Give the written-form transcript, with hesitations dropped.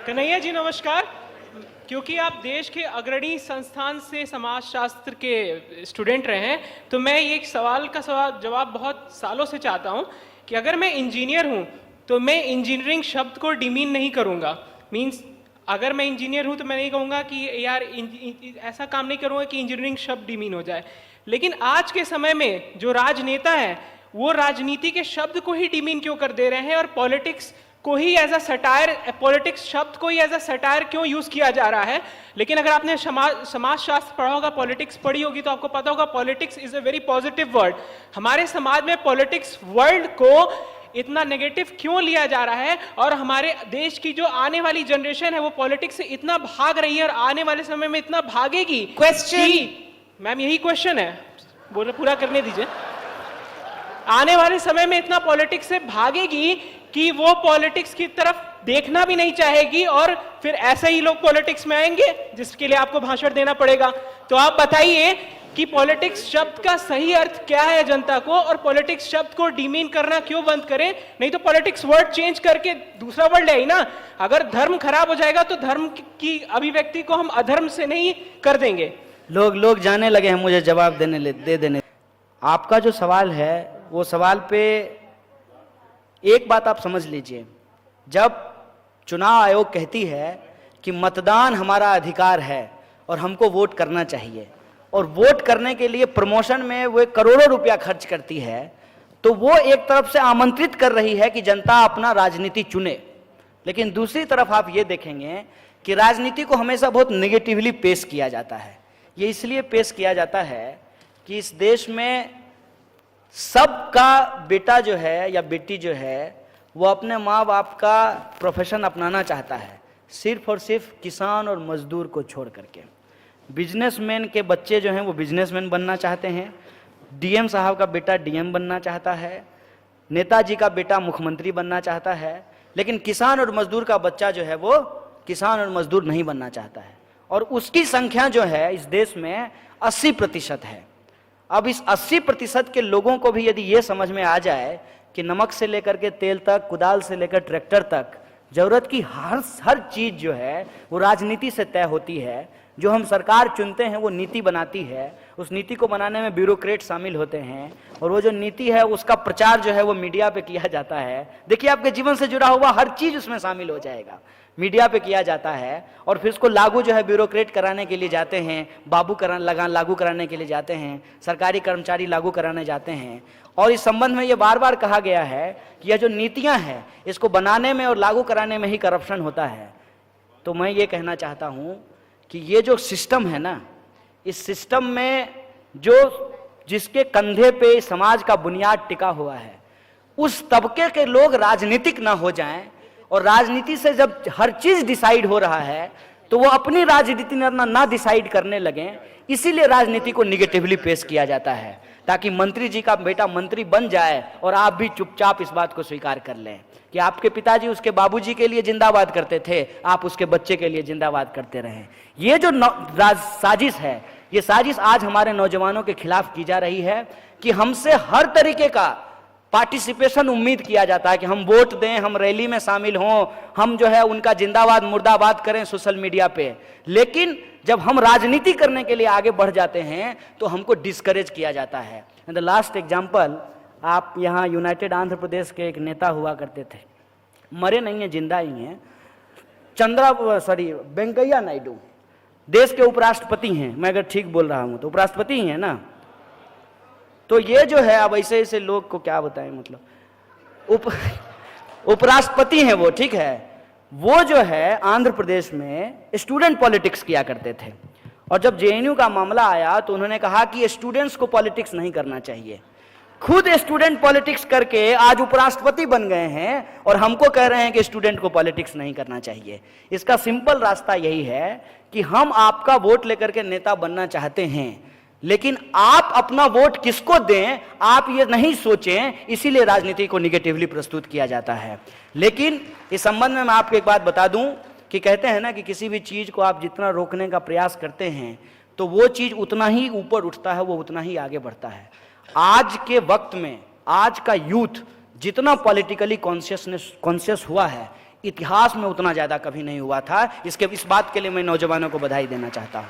कन्हैया जी नमस्कार। क्योंकि आप देश के अग्रणी संस्थान से समाजशास्त्र के स्टूडेंट रहे हैं, तो मैं ये एक सवाल का जवाब बहुत सालों से चाहता हूँ कि अगर मैं इंजीनियर हूँ तो मैं इंजीनियरिंग शब्द को डिमीन नहीं करूँगा। मीन्स अगर मैं इंजीनियर हूँ तो मैं नहीं कहूँगा कि यार ऐसा काम नहीं करूँगा कि इंजीनियरिंग शब्द डिमीन हो जाए। लेकिन आज के समय में जो राजनेता है वो राजनीति के शब्द को ही डिमीन क्यों कर दे रहे हैं और पॉलिटिक्स को ही एज अ सटायर, पॉलिटिक्स शब्द को ही एज अ सटायर क्यों यूज किया जा रहा है। लेकिन अगर आपने समाजशास्त्र पढ़ा होगा, पॉलिटिक्स पढ़ी होगी, तो आपको पता होगा politics is a very positive word. हमारे समाज में पॉलिटिक्स वर्ड को इतना नेगेटिव क्यों लिया जा रहा है और हमारे देश की जो आने वाली जनरेशन है वो पॉलिटिक्स से इतना भाग रही है और आने वाले समय में इतना भागेगी। क्वेश्चन मैम यही क्वेश्चन है, बोले पूरा करने दीजिए। आने वाले समय में इतना पॉलिटिक्स से भागेगी कि वो पॉलिटिक्स की तरफ देखना भी नहीं चाहेगी और फिर ऐसे ही लोग पॉलिटिक्स में आएंगे जिसके लिए आपको भाषण देना पड़ेगा। तो आप बताइए कि पॉलिटिक्स शब्द का सही अर्थ क्या है जनता को, और पॉलिटिक्स शब्द को डिमीन करना क्यों बंद करें। नहीं तो पॉलिटिक्स वर्ड चेंज करके दूसरा वर्ड ले आई ना। अगर धर्म खराब हो जाएगा तो धर्म की अभिव्यक्ति को हम अधर्म से नहीं कर देंगे। लोग जाने लगे हैं मुझे जवाब दे देने। आपका जो सवाल है वो सवाल पे एक बात आप समझ लीजिए, जब चुनाव आयोग कहती है कि मतदान हमारा अधिकार है और हमको वोट करना चाहिए, और वोट करने के लिए प्रमोशन में वो करोड़ों रुपया खर्च करती है, तो वो एक तरफ से आमंत्रित कर रही है कि जनता अपना राजनीति चुने। लेकिन दूसरी तरफ आप ये देखेंगे कि राजनीति को हमेशा बहुत नेगेटिवली पेश किया जाता है। ये इसलिए पेश किया जाता है कि इस देश में सबका बेटा जो है या बेटी जो है वो अपने माँ बाप का प्रोफेशन अपनाना चाहता है, सिर्फ और सिर्फ किसान और मजदूर को छोड़ करके। बिजनेसमैन के बच्चे जो हैं वो बिजनेसमैन बनना चाहते हैं, डीएम साहब का बेटा डीएम बनना चाहता है, नेताजी का बेटा मुख्यमंत्री बनना चाहता है, लेकिन किसान और मजदूर का बच्चा जो है वो किसान और मजदूर नहीं बनना चाहता है। और उसकी संख्या जो है इस देश में 80% है। अब इस 80% के लोगों को भी यदि ये समझ में आ जाए कि नमक से लेकर के तेल तक, कुदाल से लेकर ट्रैक्टर तक, जरूरत की हर चीज जो है वो राजनीति से तय होती है। जो हम सरकार चुनते हैं वो नीति बनाती है, उस नीति को बनाने में ब्यूरोक्रेट शामिल होते हैं, और वो जो नीति है उसका प्रचार जो है वो मीडिया पे किया जाता है। देखिए आपके जीवन से जुड़ा हुआ हर चीज उसमें शामिल हो जाएगा, मीडिया पे किया जाता है, और फिर उसको लागू जो है ब्यूरोक्रेट कराने के लिए जाते हैं, लागू कराने के लिए जाते हैं, सरकारी कर्मचारी लागू कराने जाते हैं। और इस संबंध में ये बार बार कहा गया है कि यह जो नीतियां हैं इसको बनाने में और लागू कराने में ही करप्शन होता है। तो मैं ये कहना चाहता हूं कि ये जो सिस्टम है ना, इस सिस्टम में जिसके कंधे पे समाज का बुनियाद टिका हुआ है, उस तबके के लोग राजनीतिक ना हो जाएं, और राजनीति से जब हर चीज डिसाइड हो रहा है तो वो अपनी राजनीति ना डिसाइड करने लगे। इसीलिए राजनीति को निगेटिवली पेश किया जाता है, ताकि मंत्री जी का बेटा मंत्री बन जाए और आप भी चुपचाप इस बात को स्वीकार कर लें कि आपके पिताजी उसके बाबूजी के लिए जिंदाबाद करते थे, आप उसके बच्चे के लिए जिंदाबाद करते रहें। ये जो साजिश है, ये साजिश आज हमारे नौजवानों के खिलाफ की जा रही है कि हमसे हर तरीके का पार्टिसिपेशन उम्मीद किया जाता है कि हम वोट दें, हम रैली में शामिल हों, हम जो है उनका जिंदाबाद मुर्दाबाद करें सोशल मीडिया पे। लेकिन जब हम राजनीति करने के लिए आगे बढ़ जाते हैं तो हमको डिस्करेज किया जाता है। द लास्ट एग्जाम्पल, आप यहाँ यूनाइटेड आंध्र प्रदेश के एक नेता हुआ करते थे, मरे नहीं है, जिंदा ही हैं, वेंकैया नायडू, देश के उपराष्ट्रपति हैं। मैं अगर ठीक बोल रहा हूं तो उपराष्ट्रपति ही है ना। तो ये जो है, अब ऐसे ऐसे लोग को क्या बताएं, मतलब उपराष्ट्रपति हैं वो, ठीक है। वो जो है आंध्र प्रदेश में स्टूडेंट पॉलिटिक्स किया करते थे, और जब जेएनयू का मामला आया तो उन्होंने कहा कि स्टूडेंट्स को पॉलिटिक्स नहीं करना चाहिए। खुद स्टूडेंट पॉलिटिक्स करके आज उपराष्ट्रपति बन गए हैं और हमको कह रहे हैं कि स्टूडेंट को पॉलिटिक्स नहीं करना चाहिए। इसका सिंपल रास्ता यही है कि हम आपका वोट लेकर के नेता बनना चाहते हैं, लेकिन आप अपना वोट किसको दें आप ये नहीं सोचें, इसीलिए राजनीति को निगेटिवली प्रस्तुत किया जाता है। लेकिन इस संबंध में मैं आपको एक बात बता दूं कि कहते हैं ना कि किसी भी चीज को आप जितना रोकने का प्रयास करते हैं तो वो चीज उतना ही ऊपर उठता है, वो उतना ही आगे बढ़ता है। आज के वक्त में आज का यूथ जितना पॉलिटिकली कॉन्शियस हुआ है, इतिहास में उतना ज़्यादा कभी नहीं हुआ था। इस बात के लिए मैं नौजवानों को बधाई देना चाहता हूँ।